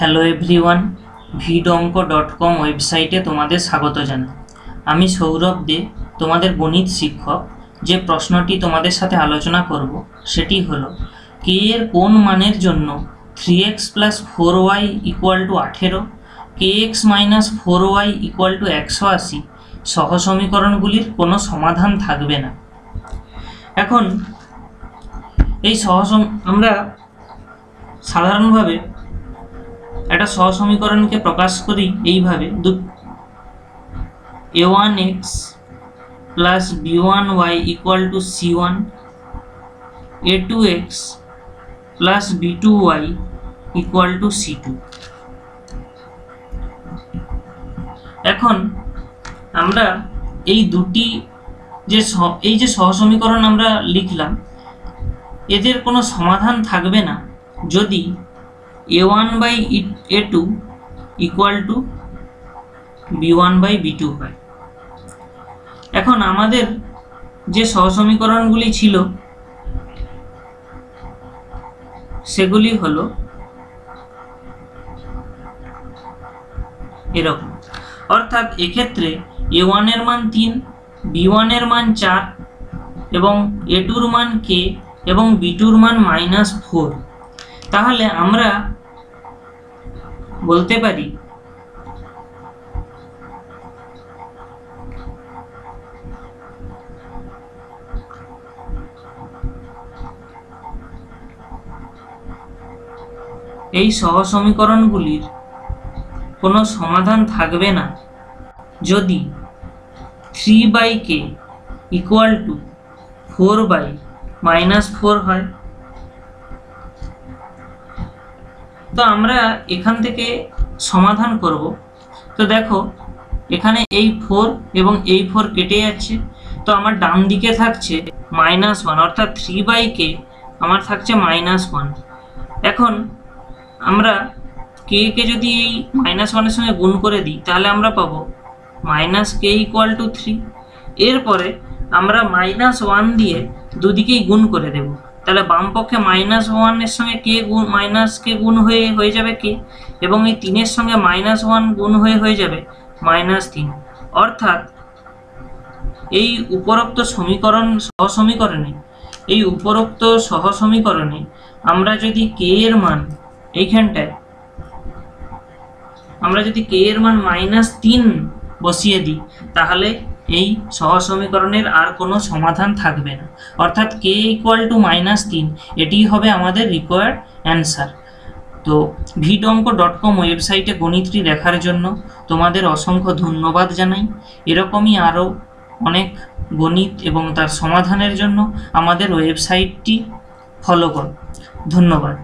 Hello everyone, vidonko.com ওয়েবসাইটে তোমাদের স্বাগত জানাই। আমি সৌরভ দে, তোমাদের গণিত শিক্ষক। যে প্রশ্নটি তোমাদের সাথে আলোচনা করব সেটি হলো, কে এর কোন মানের জন্য 3x + 4y = 18, kx - 4y = 180 সহ সমীকরণগুলির কোনো সমাধান থাকবে না। এখন এই আমরা সাধারণভাবে একটা সহ সমীকরণকে প্রকাশ করি এইভাবে, a1x + b1y = c1, a2x + b2y = c2। এখন আমরা এই দুটি যে সহ সমীকরণ আমরা লিখলাম, এদের কোনো সমাধান থাকবে না যদি a1/a2 = b1/b2 হয়। এখন আমাদের যে সহ সমীকরণগুলি ছিল সেগুলি হলো এরকম, অর্থাৎ এক্ষেত্রে a1 এর মান 3, b1 এর মান 4 এবং a2 এর মান k এবং b2 এর মান -4। তাহলে আমরা বলতে পারি এই সহ সমীকরণগুলির কোনো সমাধান থাকবে না যদি 3/k = 4/-4 হয়। তো আমরা এখান থেকে সমাধান করব। তো দেখো, এখানে এই 4 এবং এই 4 কেটে যাচ্ছে, তো আমার ডান দিকে থাকছে -1, অর্থাৎ 3/k আমার থাকছে -1। এখন আমরা k কে যদি এই -1 এর সঙ্গে গুণ করে দিই তাহলে আমরা পাবো -k = 3। এরপরে আমরা -1 দিয়ে দুদিকেই গুণ করে দেব, তাহলে বাম পক্ষে -1 এর সঙ্গে k গুণ হয়ে যাবে k, এবং এই 3 এর সঙ্গে -1 গুণ হয়ে যাবে -3। অর্থাৎ এই উপরোক্ত সহ সমীকরণে আমরা যদি k এর মান এইখানটায় -3 বসিয়ে দিই তাহলে এই সহ সমীকরণের আর কোনো সমাধান থাকবে না, অর্থাৎ k = -3 এটিই হবে আমাদের রিকোয়ার্ড অ্যান্সার। তো vidonko.com ওয়েবসাইটে গণিতটি দেখার জন্য তোমাদের অসংখ্য ধন্যবাদ জানাই। এরকমই আরও অনেক গণিত এবং তার সমাধানের জন্য আমাদের ওয়েবসাইটটি ফলো করো। ধন্যবাদ।